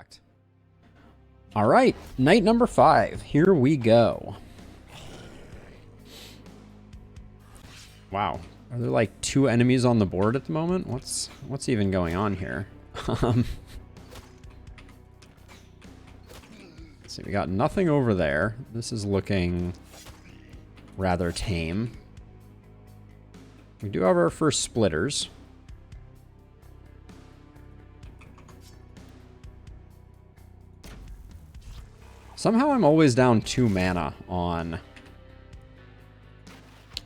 fact. All right, night number 5. Here we go. Wow, are there like 2 enemies on the board at the moment? What's even going on here? Let's see, we got nothing over there. This is looking rather tame. We do have our first splitters. Somehow I'm always down 2 mana on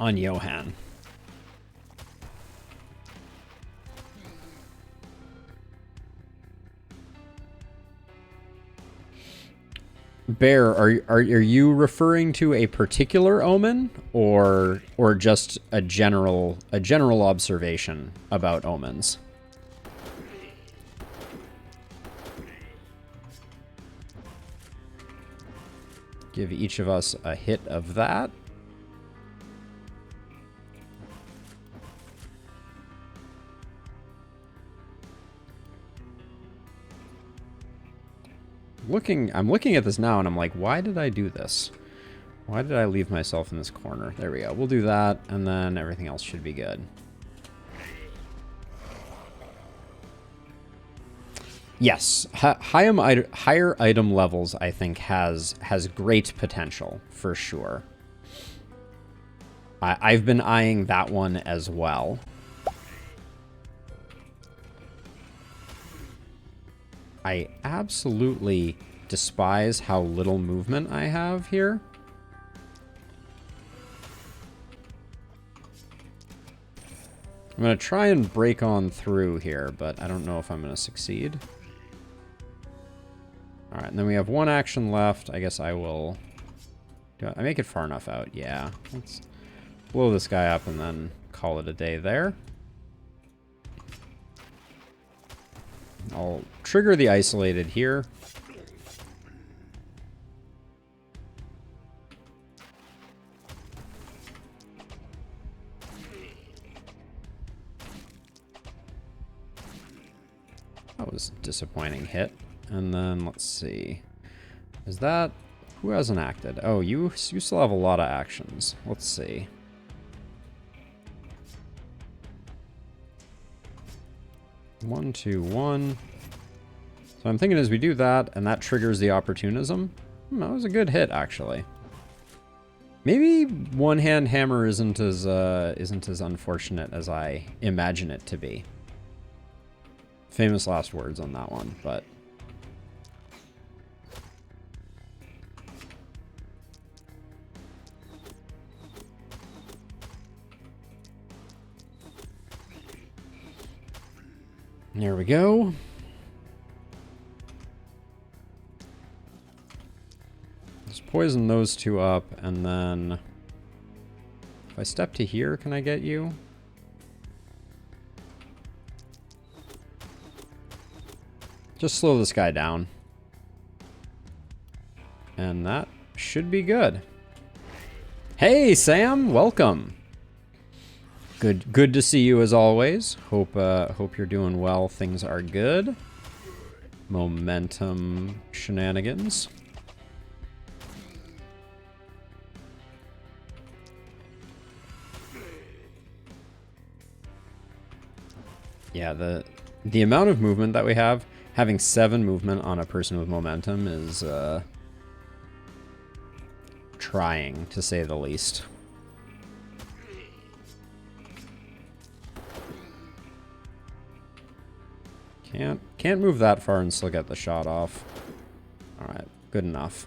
Johan. Bear, are you referring to a particular omen or just a general observation about omens? Give each of us a hit of that. I'm looking at this now and I'm like, why did I do this? Why did I leave myself in this corner? There we go. We'll do that and then everything else should be good. Yes, higher item levels, I think, has great potential, for sure. I've been eyeing that one as well. I absolutely despise how little movement I have here. I'm going to try and break on through here, but I don't know if I'm going to succeed. Alright, and then we have 1 action left. I guess I will... Do I make it far enough out? Yeah. Let's blow this guy up and then call it a day there. I'll trigger the isolated here. That was a disappointing hit. And then let's see. Is that... Who hasn't acted? Oh, you still have a lot of actions. Let's see. One, 2, 1. So I'm thinking as we do that, and that triggers the opportunism. That was a good hit, actually. Maybe one-hand hammer isn't as unfortunate as I imagine it to be. Famous last words on that one, but... There we go. Just poison those 2 up, and then... If I step to here, can I get you? Just slow this guy down. And that should be good. Hey, Sam! Welcome! Good to see you as always. Hope you're doing well. Things are good. Momentum shenanigans. Yeah, the amount of movement that we have, having 7 movement on a person with momentum is trying, to say the least. Can't move that far and still get the shot off. Alright, good enough.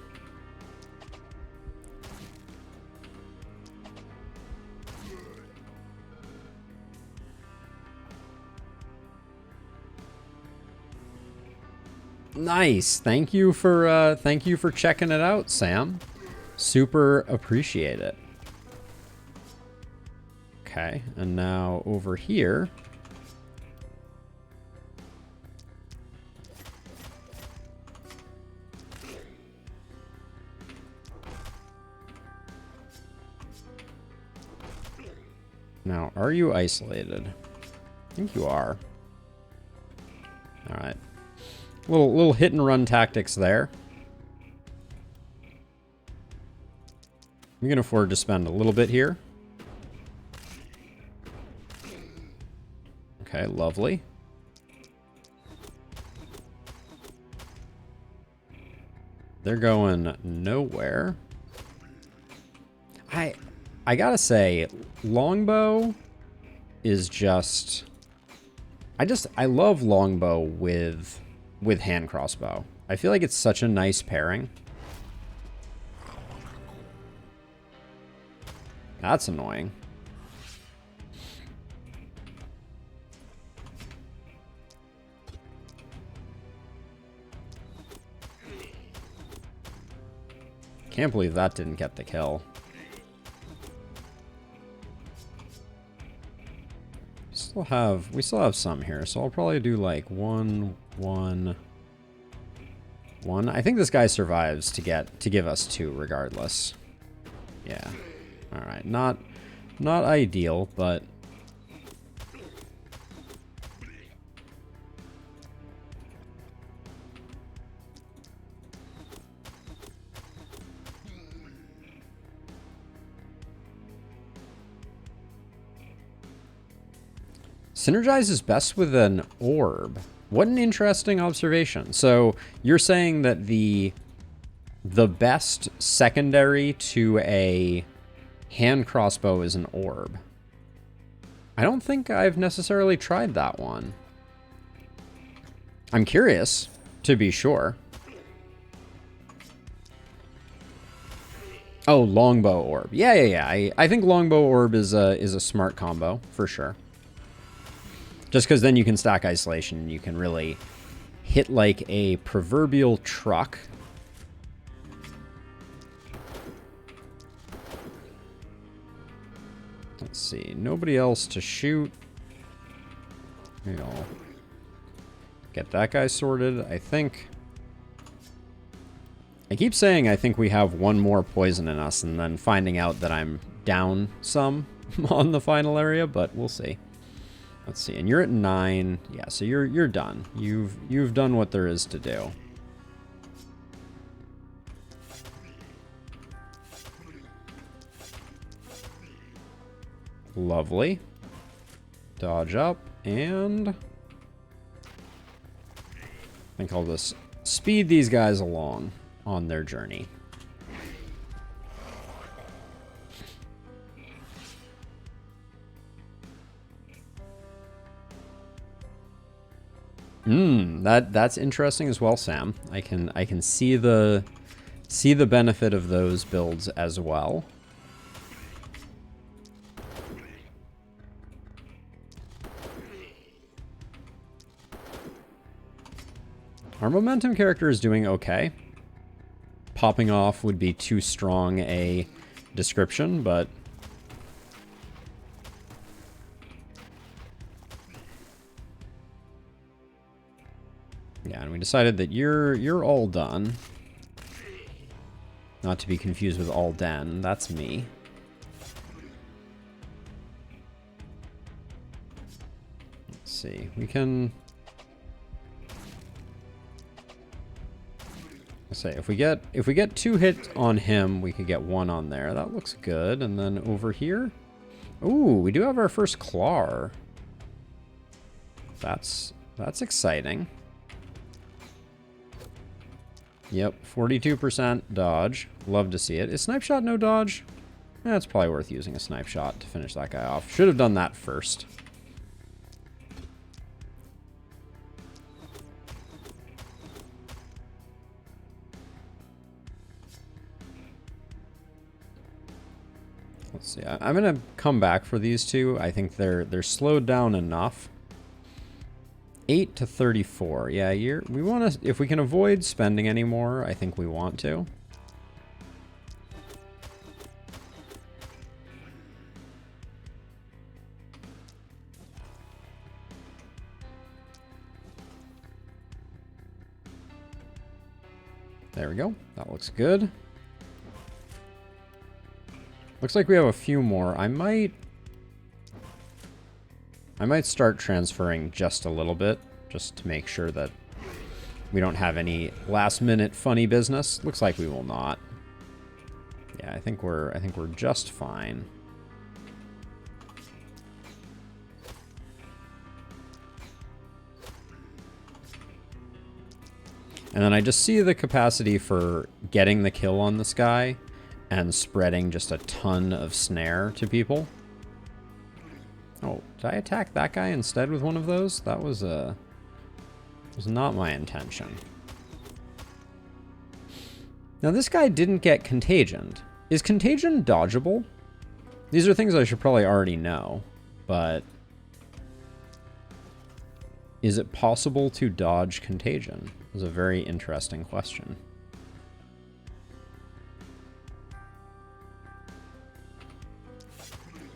Nice. Thank you for checking it out, Sam. Super appreciate it. Okay, and now over here. Now, are you isolated? I think you are. Alright. Little hit and run tactics there. We can afford to spend a little bit here. Okay, lovely. They're going nowhere. I gotta say, longbow is just... I love longbow with hand crossbow. I feel like it's such a nice pairing. That's annoying. Can't believe that didn't get the kill. We still have some here, so I'll probably do like 1, 1, 1. I think this guy survives to give us 2 regardless. Yeah. All right. Not ideal, but synergizes best with an orb. What an interesting observation. So you're saying that the best secondary to a hand crossbow is an orb. I don't think I've necessarily tried that one. I'm curious, to be sure. Oh, longbow orb. Yeah. I think longbow orb is a smart combo for sure. Just because then you can stack isolation and you can really hit like a proverbial truck. Let's see. Nobody else to shoot. You know, get that guy sorted. I think... I keep saying I think we have one more poison in us and then finding out that I'm down some on the final area, but we'll see. Let's see, and you're at 9. Yeah, so you're done. You've done what there is to do. Lovely. Dodge up, and I think I'll just speed these guys along on their journey. That's interesting as well, Sam. I can see the benefit of those builds as well. Our momentum character is doing okay. Popping off would be too strong a description, but yeah, and we decided that you're all done. Not to be confused with all den. That's me. Let's see. We can... Let's say if we get 2 hits on him, we could get 1 on there. That looks good. And then over here, ooh, we do have our first claw. That's exciting. Yep, 42% dodge. Love to see it. Is snipe shot no dodge? It's probably worth using a snipe shot to finish that guy off. Should have done that first. Let's see. I'm gonna come back for these two. I think they're slowed down enough. 8 to 34. Yeah, we want to... If we can avoid spending any more, I think we want to. There we go. That looks good. Looks like we have a few more. I might start transferring just a little bit, just to make sure that we don't have any last-minute funny business. Looks like we will not. Yeah, I think we're just fine. And then I just see the capacity for getting the kill on this guy and spreading just a ton of snare to people. Oh, did I attack that guy instead with one of those? That was not my intention. Now this guy didn't get contagioned. Is contagion dodgeable? These are things I should probably already know, but is it possible to dodge contagion? Is a very interesting question.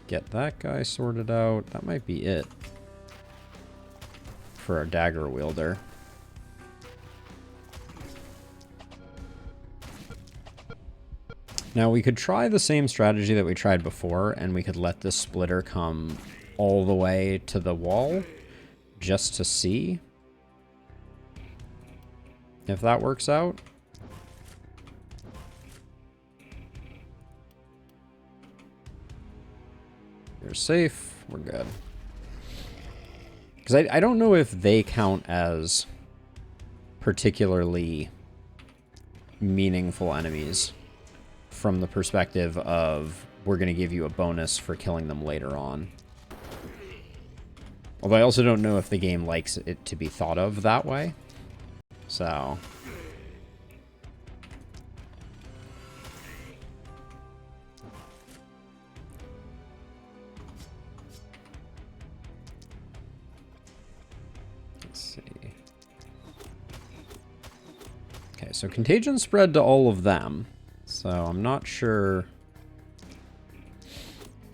Get that guy sorted out. That might be it for our dagger wielder. Now we could try the same strategy that we tried before, and we could let this splitter come all the way to the wall just to see if that works out. You're safe. We're good. Because I don't know if they count as particularly meaningful enemies from the perspective of we're going to give you a bonus for killing them later on. Although I also don't know if the game likes it to be thought of that way. So let's see. Okay, so contagion spread to all of them. So I'm not sure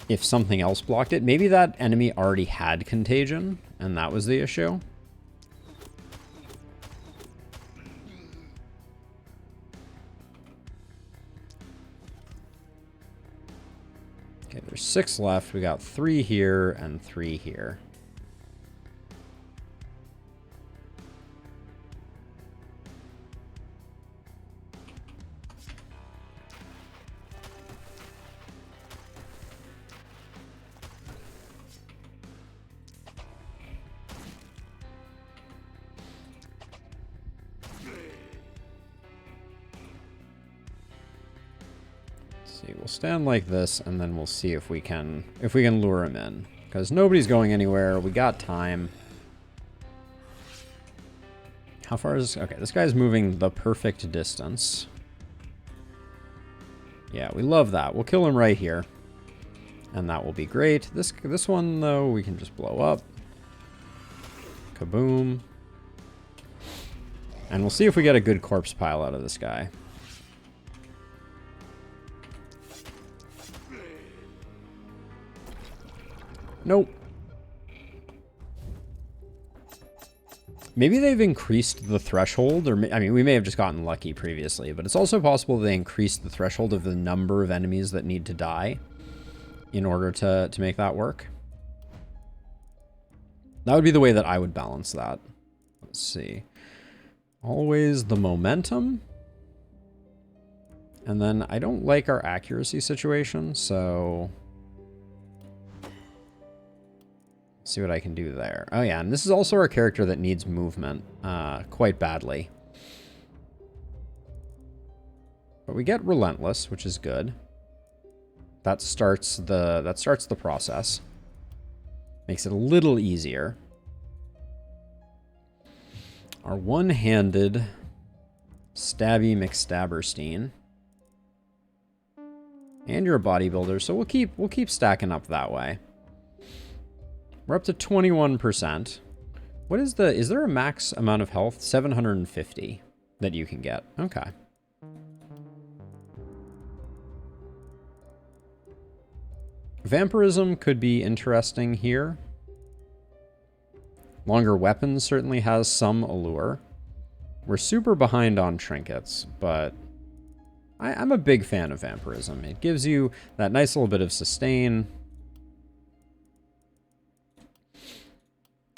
if something else blocked it. Maybe that enemy already had contagion, and that was the issue. Okay, there's 6 left. We got 3 here and 3 here. We'll stand like this, and then we'll see if we can lure him in. Because nobody's going anywhere. We got time. How far is this? Okay, this guy's moving the perfect distance. Yeah, we love that. We'll kill him right here. And that will be great. This one, though, we can just blow up. Kaboom. And we'll see if we get a good corpse pile out of this guy. Nope. Maybe they've increased the threshold, or I mean, we may have just gotten lucky previously, but it's also possible they increased the threshold of the number of enemies that need to die in order to make that work. That would be the way that I would balance that. Let's see. Always the momentum. And then I don't like our accuracy situation, so see what I can do there. Oh yeah, and this is also our character that needs movement quite badly. But we get relentless, which is good. That starts the process. Makes it a little easier. Our one-handed Stabby McStabberstein. And you're a bodybuilder, so we'll keep stacking up that way. We're up to 21%. What is is there a max amount of health? 750 that you can get. Okay. Vampirism could be interesting here. Longer weapons certainly has some allure. We're super behind on trinkets, but I'm a big fan of vampirism. It gives you that nice little bit of sustain.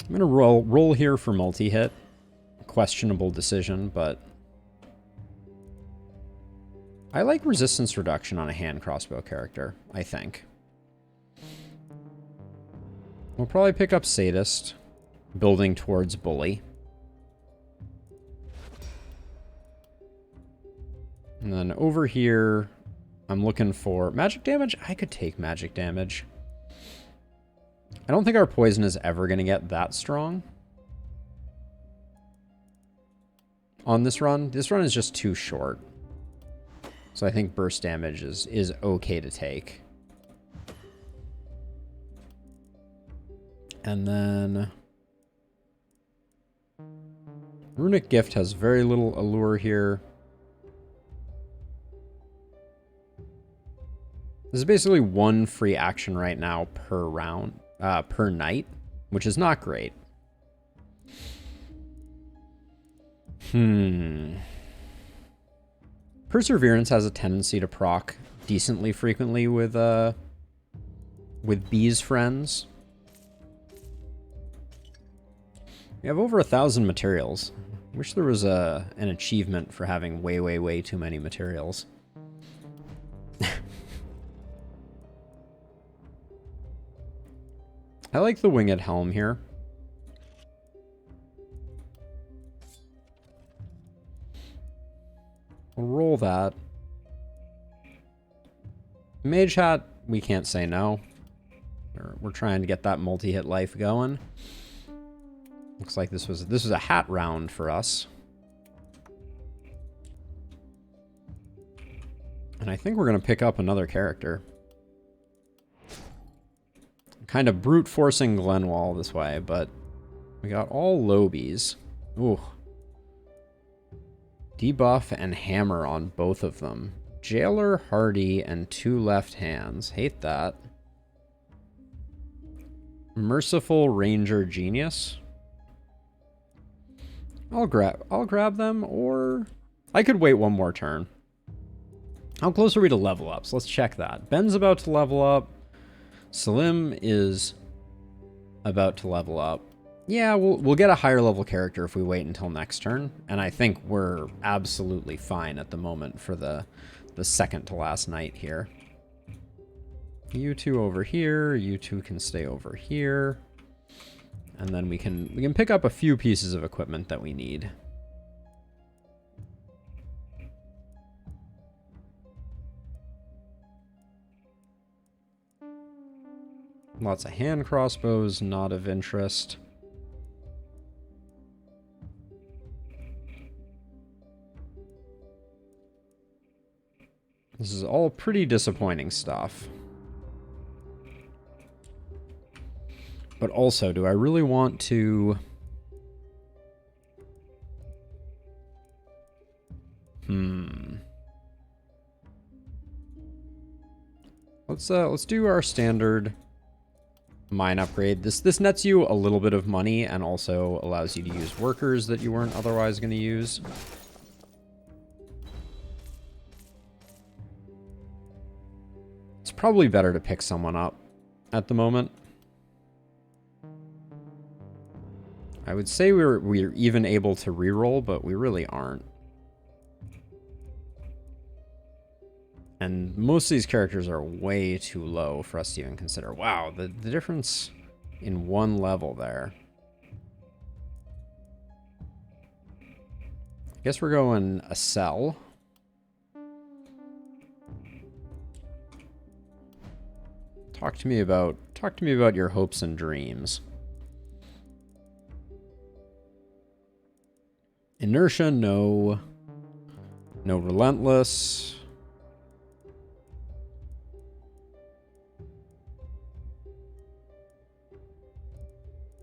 I'm going to roll here for multi-hit. questionable decision, but I like resistance reduction on a hand crossbow character, I think. We'll probably pick up Sadist, building towards Bully. And then over here, I'm looking for magic damage. I could take magic damage. I don't think our poison is ever going to get that strong on this run. This run is just too short. So I think burst damage is okay to take. And then Runic Gift has very little allure here. This is basically one free action right now per round, per night, which is not great. Perseverance has a tendency to proc decently frequently with Bee's friends. We have over 1,000 materials. Wish there was an achievement for having way, way, way too many materials. I like the winged helm here. We'll roll that. Mage Hat, we can't say no. We're trying to get that multi-hit life going. Looks like this was a hat round for us. And I think we're going to pick up another character. Kind of brute forcing Glenwall this way, but we got all lobies. Ooh. Debuff and hammer on both of them. Jailer, Hardy, and 2 left hands. Hate that. Merciful Ranger Genius. I'll grab them, or I could wait one more turn. How close are we to level ups? Let's check that. Ben's about to level up. Salim is about to level up. Yeah, we'll get a higher level character if we wait until next turn, and I think we're absolutely fine at the moment for the second to last night here. You two over here, you two can stay over here, and then we can pick up a few pieces of equipment that we need. Lots of hand crossbows, not of interest. This is all pretty disappointing stuff. But also, do I really want to... Let's do our standard mine upgrade. This nets you a little bit of money and also allows you to use workers that you weren't otherwise going to use. It's probably better to pick someone up at the moment. I would say we're even able to reroll, but we really aren't. And most of these characters are way too low for us to even consider. Wow, the difference in one level there. I guess we're going a cell. Talk to me about your hopes and dreams. Inertia, no. No relentless.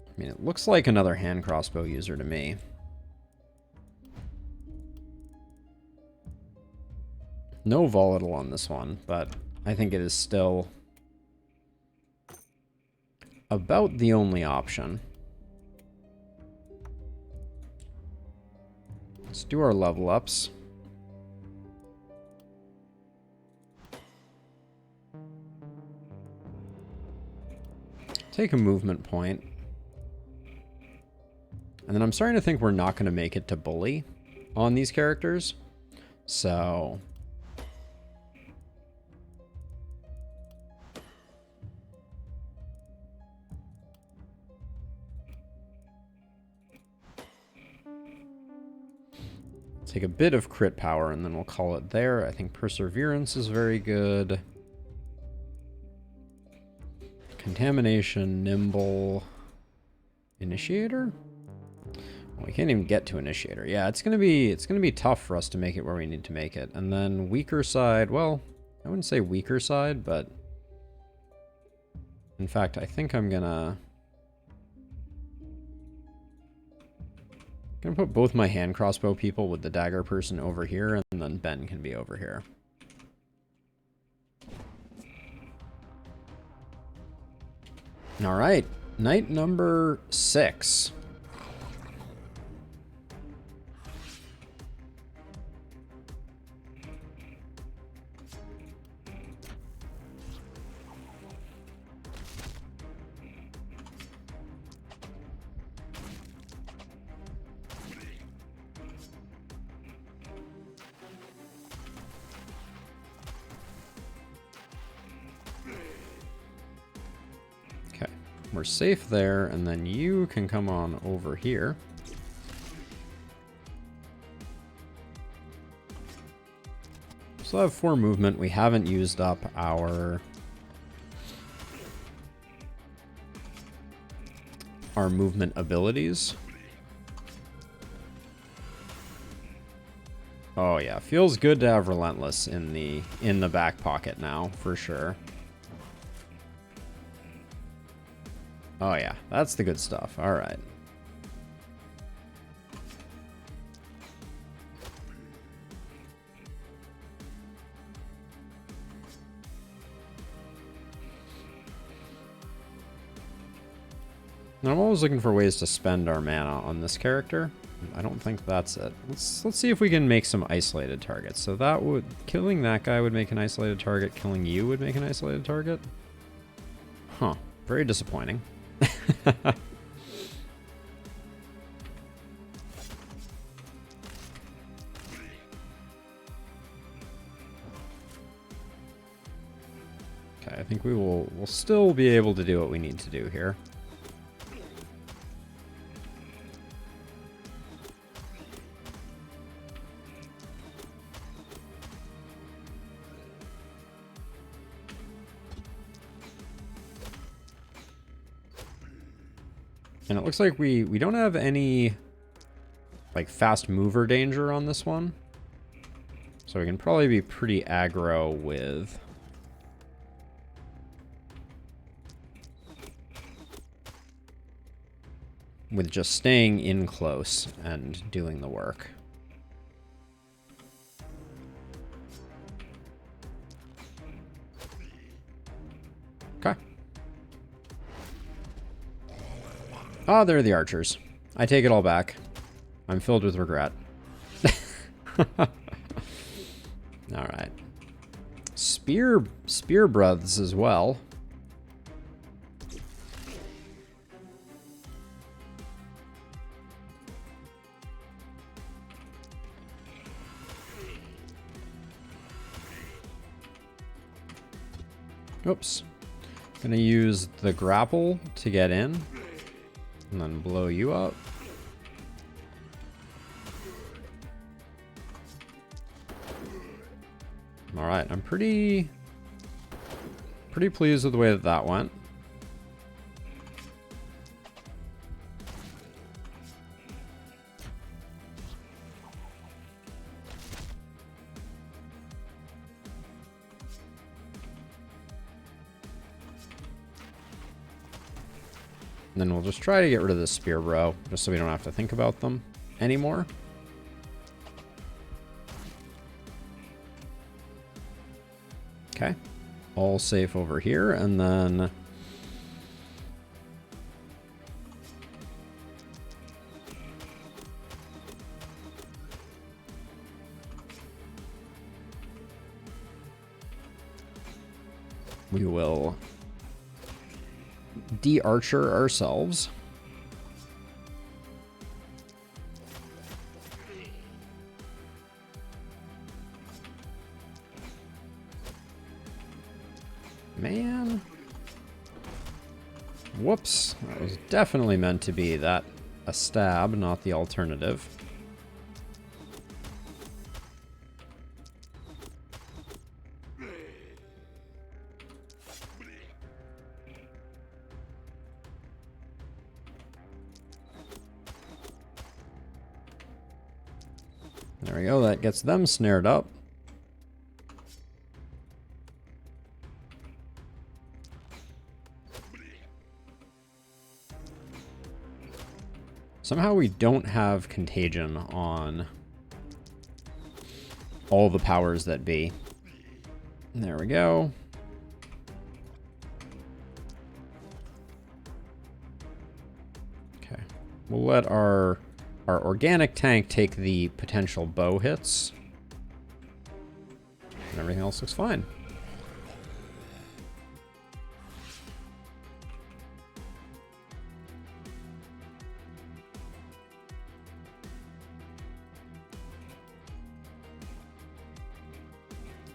I mean, it looks like another hand crossbow user to me. No volatile on this one, but I think it is still about the only option. Let's do our level ups. Take a movement point. And then I'm starting to think we're not going to make it to bully on these characters. So... take a bit of crit power and then we'll call it there. I think Perseverance is very good. Contamination, Nimble, Initiator? Well, we can't even get to Initiator. Yeah, it's gonna be tough for us to make it where we need to make it. And then weaker side, well, I wouldn't say weaker side, but in fact, I think I'm gonna put both my hand crossbow people with the dagger person over here, and then Ben can be over here. All right, night number 6. We're safe there, and then you can come on over here. Still have 4 movement. We haven't used up our movement abilities. Oh yeah, feels good to have Relentless in the back pocket now, for sure. Oh yeah, that's the good stuff. All right. Now I'm always looking for ways to spend our mana on this character. I don't think that's it. Let's see if we can make some isolated targets. So that would, killing that guy would make an isolated target. Killing you would make an isolated target. Huh. Very disappointing. Okay, I think we'll still be able to do what we need to do here. And it looks like we don't have any like fast mover danger on this one. So we can probably be pretty aggro with just staying in close and doing the work. Okay. Ah, they're the archers. I take it all back. I'm filled with regret. Alright. Spear broths as well. Oops. Gonna use the grapple to get in. And then blow you up. Alright, I'm pretty pleased with the way that that went. And then we'll just try to get rid of this spear bro, just so we don't have to think about them anymore. Okay. All safe over here, and then we will de-archer ourselves. Man. Whoops. That was definitely meant to be a stab, not the alternative. There we go, that gets them snared up. Somehow we don't have contagion on all the powers that be. There we go. Okay, we'll let our organic tank take the potential bow hits. And everything else looks fine.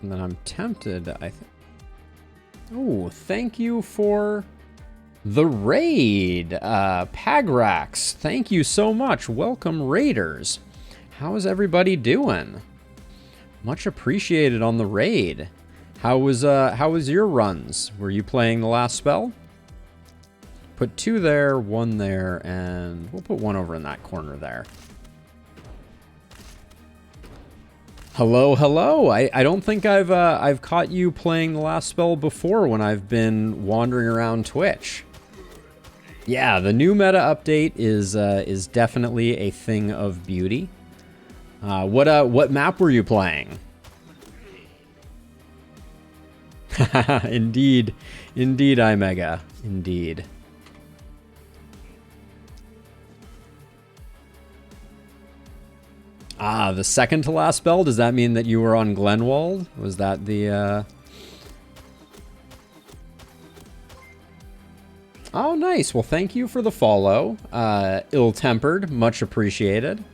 And then I'm tempted, I think. Oh, thank you for the raid, Pagrax. Thank you so much. Welcome, raiders. How is everybody doing? Much appreciated on the raid. How was your runs? Were you playing the last spell? Put 2 there, 1 there, and we'll put 1 over in that corner there. Hello, hello. I don't think I've caught you playing the last spell before when I've been wandering around Twitch. Yeah, the new meta update is definitely a thing of beauty. What map were you playing? Indeed, indeed, iMega, indeed. Ah, the second to last spell? Does that mean that you were on Glenwald? Was that the, Oh, nice. Well, thank you for the follow. Ill-tempered, much appreciated.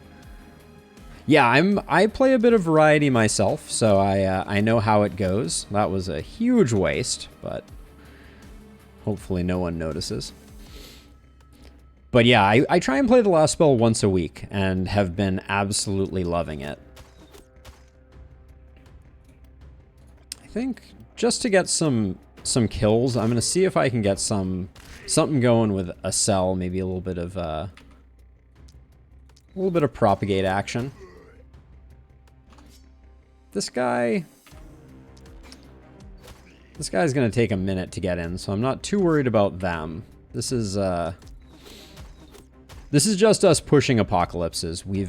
Yeah, I play a bit of variety myself, so I know how it goes. That was a huge waste, but hopefully no one notices. But yeah, I try and play the last spell once a week and have been absolutely loving it. I think just to get some kills, I'm going to see if I can get something going with a cell, maybe a little bit of propagate action. This guy's going to take a minute to get in, so I'm not too worried about them. This is just us pushing apocalypses. We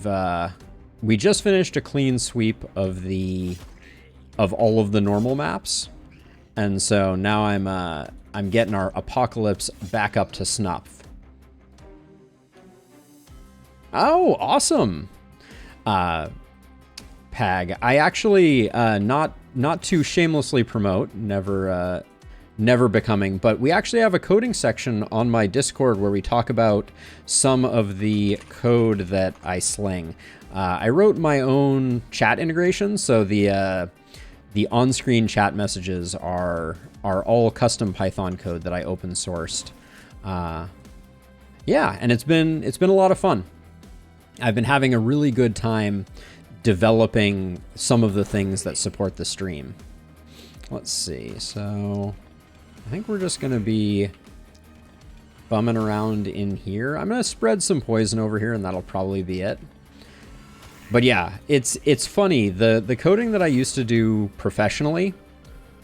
just finished a clean sweep of all of the normal maps, and so now I'm getting our apocalypse back up to snuff. Oh, awesome, Pag. I actually not to shamelessly promote, never becoming, but we actually have a coding section on my Discord where we talk about some of the code that I sling. I wrote my own chat integration, so the on-screen chat messages are all custom Python code that I open sourced. Yeah, and it's been a lot of fun. I've been having a really good time developing some of the things that support the stream. Let's see, so I think we're just going to be bumming around in here. I'm going to spread some poison over here, and that'll probably be it. But yeah, it's funny. The coding that I used to do professionally,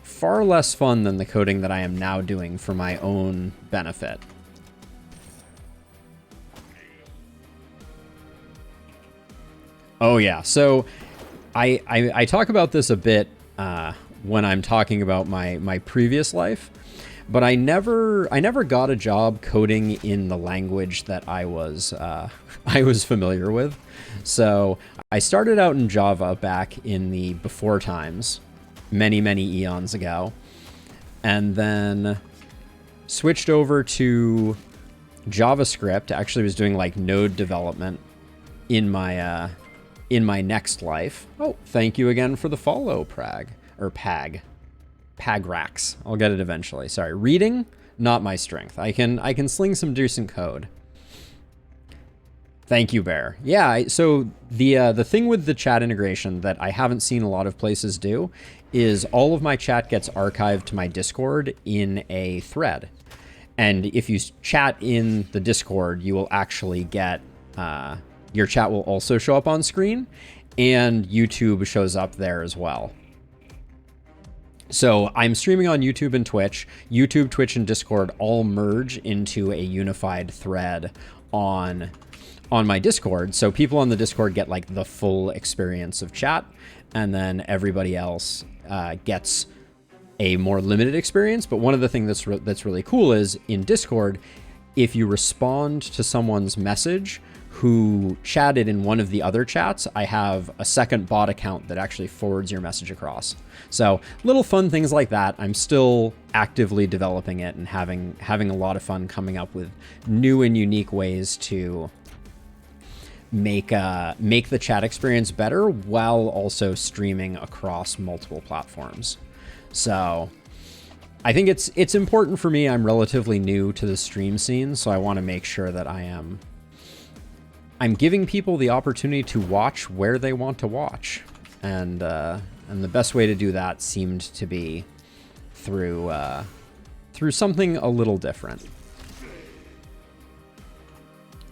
far less fun than the coding that I am now doing for my own benefit. Oh yeah, so I talk about this a bit when I'm talking about my previous life, but I never got a job coding in the language that I was familiar with. So I started out in Java back in the before times, many eons ago, and then switched over to JavaScript. Actually was doing like node development in my next life. Oh, thank you again for the follow, Pag. Pagrax. I'll get it eventually. Sorry. Reading, not my strength. I can sling some decent code. Thank you, Bear. Yeah, so the thing with the chat integration that I haven't seen a lot of places do is all of my chat gets archived to my Discord in a thread. And if you chat in the Discord, you will actually get, your chat will also show up on screen, and YouTube shows up there as well. So I'm streaming on YouTube and Twitch. YouTube, Twitch, and Discord all merge into a unified thread on my Discord. So people on the Discord get like the full experience of chat, and then everybody else gets a more limited experience. But one of the things that's really cool is in Discord, if you respond to someone's message who chatted in one of the other chats, I have a second bot account that actually forwards your message across. So little fun things like that. I'm still actively developing it and having a lot of fun coming up with new and unique ways to make the chat experience better while also streaming across multiple platforms. So I think it's important for me. I'm relatively new to the stream scene, so I want to make sure that I'm giving people the opportunity to watch where they want to watch, and the best way to do that seemed to be through something a little different.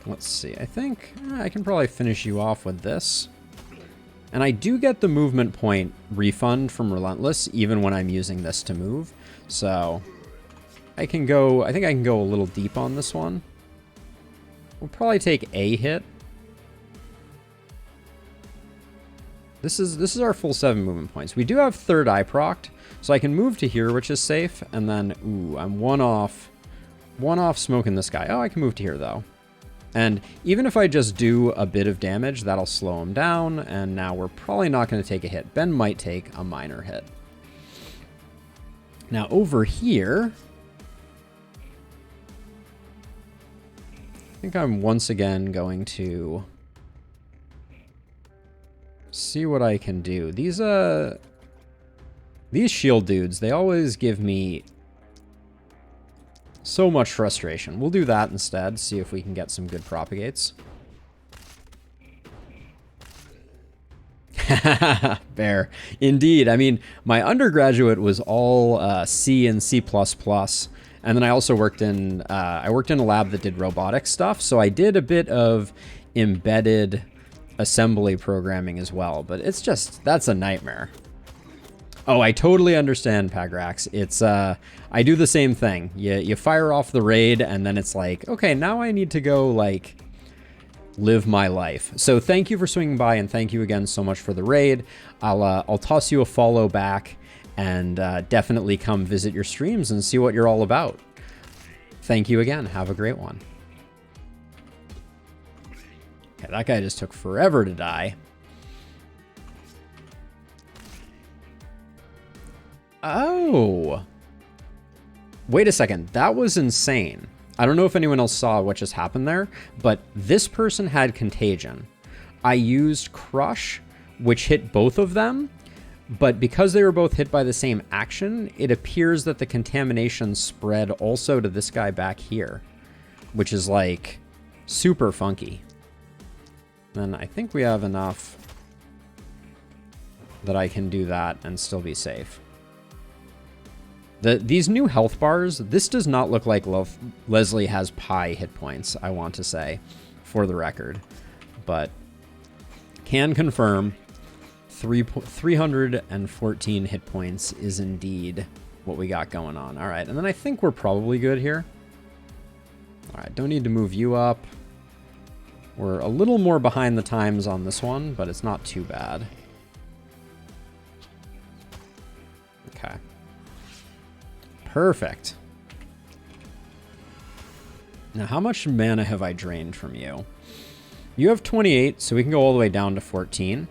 Let's see. I think I can probably finish you off with this. And I do get the movement point refund from Relentless even when I'm using this to move. So I think I can go a little deep on this one. We'll probably take a hit. This is our full 7 movement points. We do have third eye procced, so I can move to here, which is safe. And then, ooh, I'm one off smoking this guy. Oh, I can move to here though. And even if I just do a bit of damage, that'll slow him down, and now we're probably not going to take a hit. Ben might take a minor hit. Now over here, I think I'm once again going to see what I can do. These shield dudes, they always give me so much frustration. We'll do that instead, see if we can get some good propagates. Bear. Indeed. I mean, my undergraduate was all C and C++, and then I also worked in a lab that did robotic stuff, so I did a bit of embedded assembly programming as well, but it's just, that's a nightmare. Oh, I totally understand, Pagrax. It's, I do the same thing. You fire off the raid, and then it's like, okay, now I need to go, like, live my life. So thank you for swinging by, and thank you again so much for the raid. I'll toss you a follow back, and definitely come visit your streams and see what you're all about. Thank you again. Have a great one. Okay, that guy just took forever to die. Oh. Wait a second. That was insane. I don't know if anyone else saw what just happened there, but this person had contagion. I used Crush, which hit both of them, but because they were both hit by the same action, it appears that the contamination spread also to this guy back here, which is like super funky. Then I think we have enough that I can do that and still be safe. These new health bars, this does not look like Leslie has pi hit points, I want to say, for the record. But can confirm 314 hit points is indeed what we got going on. All right, and then I think we're probably good here. All right, don't need to move you up. We're a little more behind the times on this one, but it's not too bad. Okay. Perfect. Now, how much mana have I drained from you? You have 28, so we can go all the way down to 14.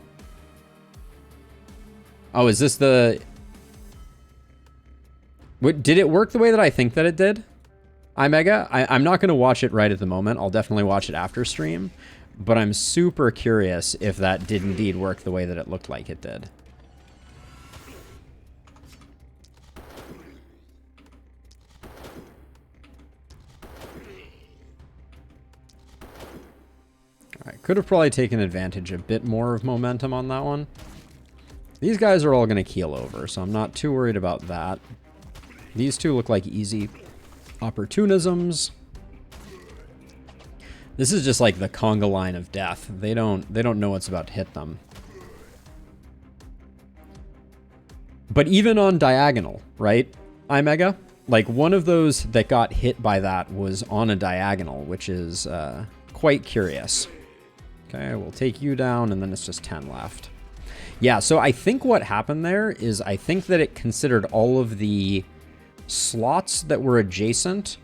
Oh, is this the... What, did it work the way that I think that it did? iMega? I'm not going to watch it right at the moment. I'll definitely watch it after stream. But I'm super curious if that did indeed work the way that it looked like it did. Alright, could have probably taken advantage a bit more of momentum on that one. These guys are all going to keel over, so I'm not too worried about that. These two look like easy opportunisms. This is just like the conga line of death. They don't know what's about to hit them. But even on diagonal, right, iMega? Like, one of those that got hit by that was on a diagonal, which is quite curious. Okay, we'll take you down, and then it's just 10 left. Yeah, so I think what happened there is I think that it considered all of the slots that were adjacent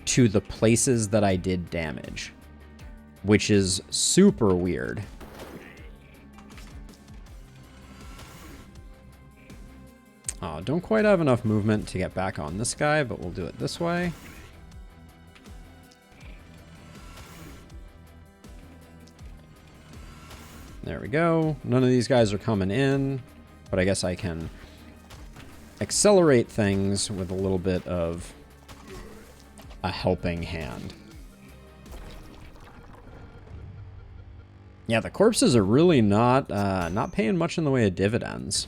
to the places that I did damage, which is super weird. Don't quite have enough movement to get back on this guy, but we'll do it this way. There we go. None of these guys are coming in, but I guess I can accelerate things with a little bit of a helping hand. Yeah, the corpses are really not paying much in the way of dividends.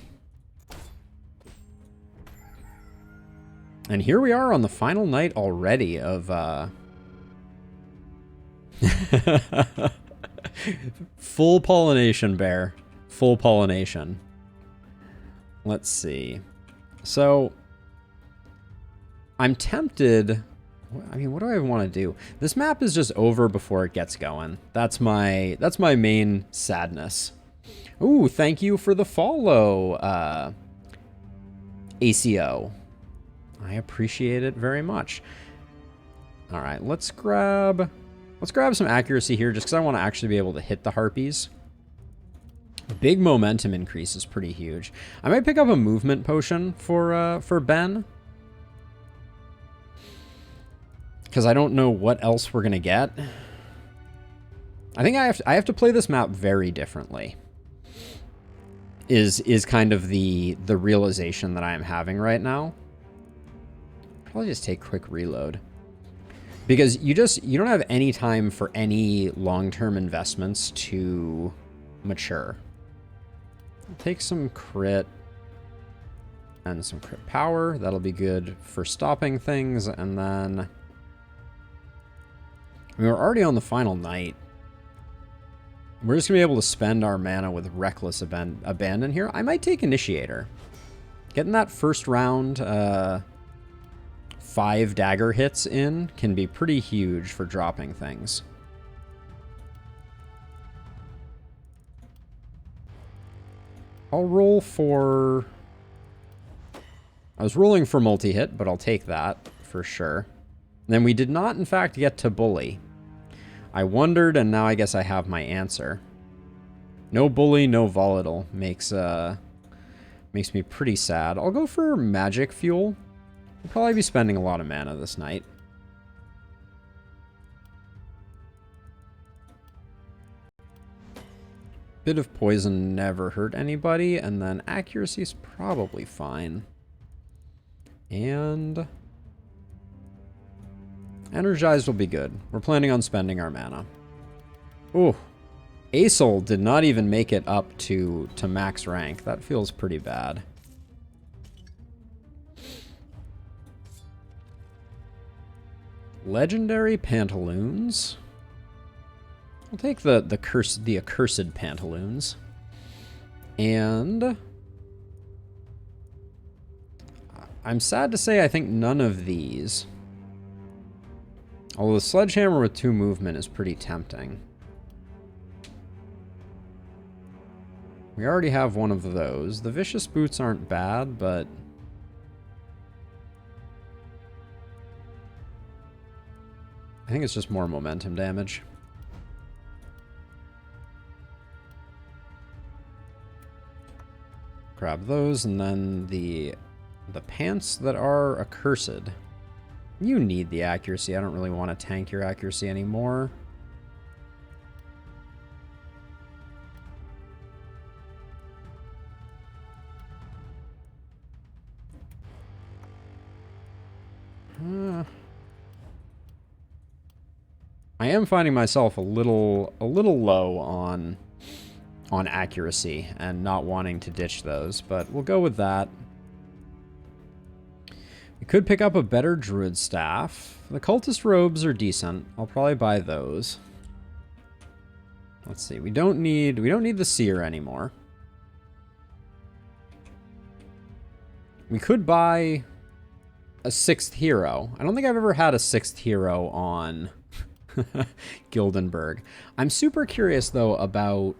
And here we are on the final night already of full pollination, bear. Full pollination. Let's see. So, I'm tempted. I mean, what do I want to do? This map is just over before it gets going. That's my main sadness. Ooh, thank you for the follow, ACO. I appreciate it very much. All right, let's grab some accuracy here just because I want to actually be able to hit the harpies. A big momentum increase is pretty huge. I might pick up a movement potion for Ben, because I don't know what else we're gonna get. I think I have to play this map very differently. Is kind of the realization that I am having right now. Probably just take quick reload. Because you don't have any time for any long-term investments to mature. I'll take some crit and some crit power. That'll be good for stopping things. And then, I mean, we're already on the final night. We're just gonna be able to spend our mana with reckless abandon here. I might take Initiator. Getting that first round 5 dagger hits in can be pretty huge for dropping things. I'll roll for... I was rolling for multi-hit, but I'll take that for sure. And then we did not, in fact, get to bully. I wondered, and now I guess I have my answer. No bully, no volatile. Makes me pretty sad. I'll go for magic fuel. I'll probably be spending a lot of mana this night. Bit of poison never hurt anybody, and then accuracy's probably fine. And energized will be good. We're planning on spending our mana. Ooh. Aesol did not even make it up to max rank. That feels pretty bad. Legendary Pantaloons. I'll take the accursed Pantaloons. And I'm sad to say I think none of these. Although the Sledgehammer with 2 movement is pretty tempting. We already have one of those. The Vicious Boots aren't bad, but I think it's just more momentum damage. Grab those, and then the pants that are accursed. You need the accuracy. I don't really want to tank your accuracy anymore. I am finding myself a little low on accuracy and not wanting to ditch those, but we'll go with that. We could pick up a better druid staff. The cultist robes are decent. I'll probably buy those. Let's see. We don't need the seer anymore. We could buy a 6th hero. I don't think I've ever had a 6th hero on Gildenberg. I'm super curious though about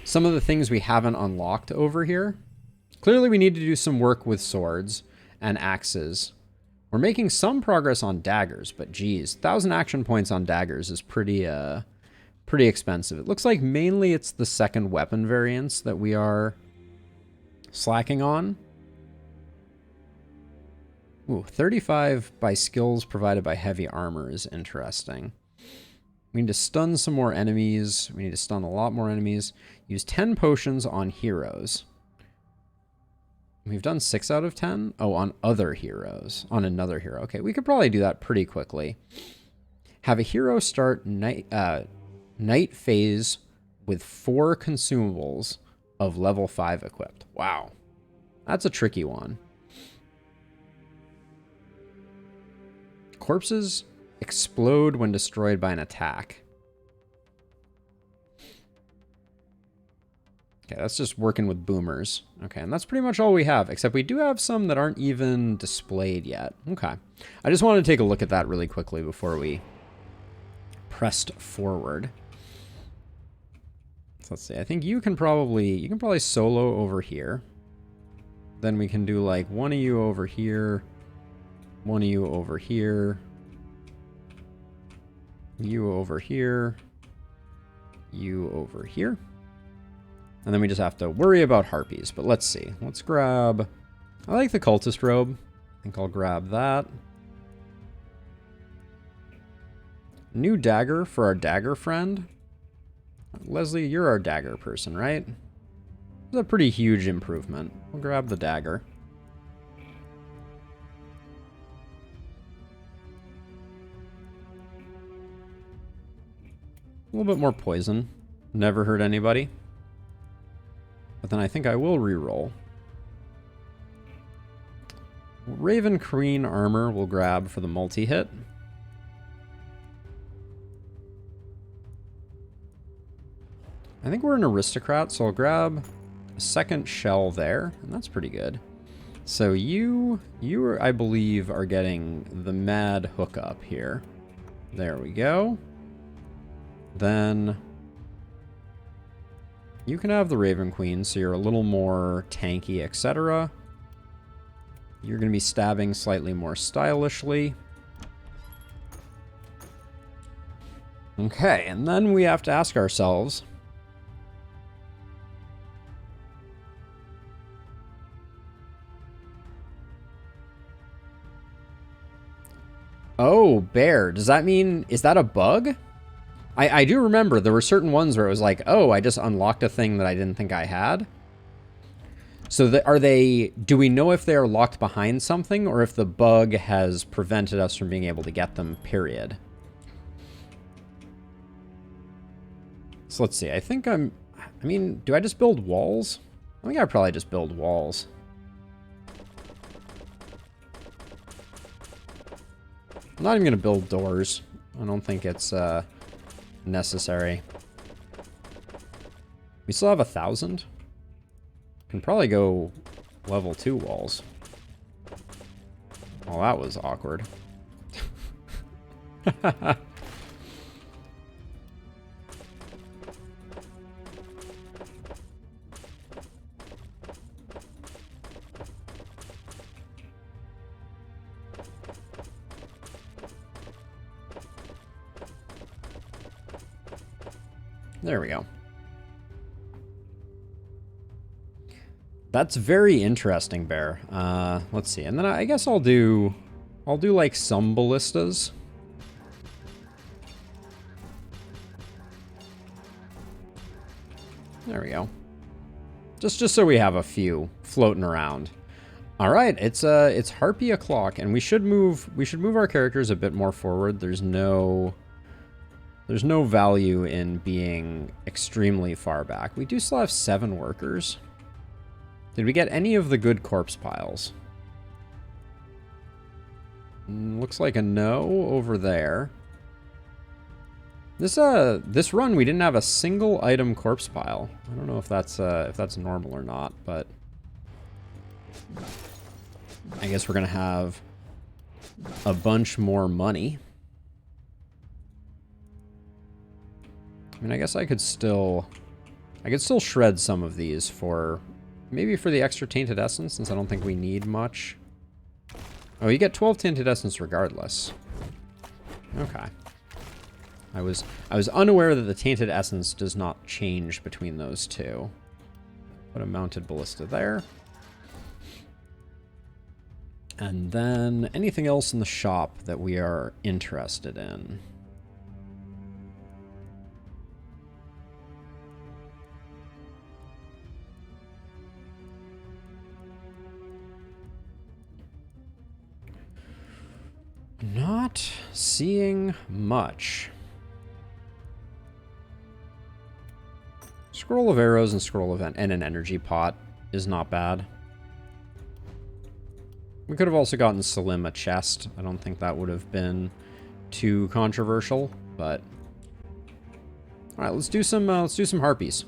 some of the things we haven't unlocked over here. Clearly we need to do some work with swords and axes. We're making some progress on daggers, but geez, 1,000 action points on daggers is pretty expensive. It looks like mainly it's the second weapon variants that we are slacking on. Ooh, 35 by skills provided by heavy armor is interesting. We need to stun some more enemies. We need to stun a lot more enemies. Use 10 potions on heroes. We've done 6 out of 10? Oh, on other heroes. On another hero. Okay, we could probably do that pretty quickly. Have a hero start night phase with 4 consumables of level 5 equipped. Wow. That's a tricky one. Corpses explode when destroyed by an attack. Okay, that's just working with boomers. Okay, and that's pretty much all we have, except we do have some that aren't even displayed yet. Okay. I just wanted to take a look at that really quickly before we pressed forward. So let's see. I think you can probably solo over here. Then we can do like one of you over here, one of you over here, you over here, you over here. And then we just have to worry about harpies. But let's see. Let's grab... I like the cultist robe. I think I'll grab that. New dagger for our dagger friend. Leslie, you're our dagger person, right? It's a pretty huge improvement. We'll grab the dagger. A little bit more poison. Never hurt anybody. But then I think I will reroll. Raven Queen armor we'll grab for the multi-hit. I think we're an aristocrat, so I'll grab a second shell there, and that's pretty good. So you I believe, are getting the mad hookup here. There we go. Then you can have the Raven Queen, so you're a little more tanky, etc. You're going to be stabbing slightly more stylishly. Okay, and then we have to ask ourselves... Oh, bear. Does that mean... Is that a bug? I do remember there were certain ones where it was like, oh, I just unlocked a thing that I didn't think I had. So are they... Do we know if they are locked behind something or if the bug has prevented us from being able to get them, period? So let's see. I think I mean, do I just build walls? I think I probably just build walls. I'm not even going to build doors. I don't think it's necessary. We still have 1,000. Can probably go level 2 walls. Well, that was awkward. There we go. That's very interesting, Bear. Let's see. And then I guess I'll do like some ballistas. There we go. Just so we have a few floating around. All right, it's Harpy o'clock, and we should move our characters a bit more forward. There's no value in being extremely far back. We do still have 7 workers. Did we get any of the good corpse piles? Looks like a no over there. This run we didn't have a single item corpse pile. I don't know if that's normal or not, but I guess we're gonna have a bunch more money. I mean, I guess I could still shred some of these for maybe for the extra tainted essence, since I don't think we need much. Oh, you get 12 tainted essence regardless. Okay. I was unaware that the tainted essence does not change between those two. Put a mounted ballista there. And then anything else in the shop that we are interested in? Not seeing much. Scroll of arrows and scroll of and an energy pot is not bad. We could have also gotten Salim a chest. I don't think that would have been too controversial, but all right, let's do some harpies.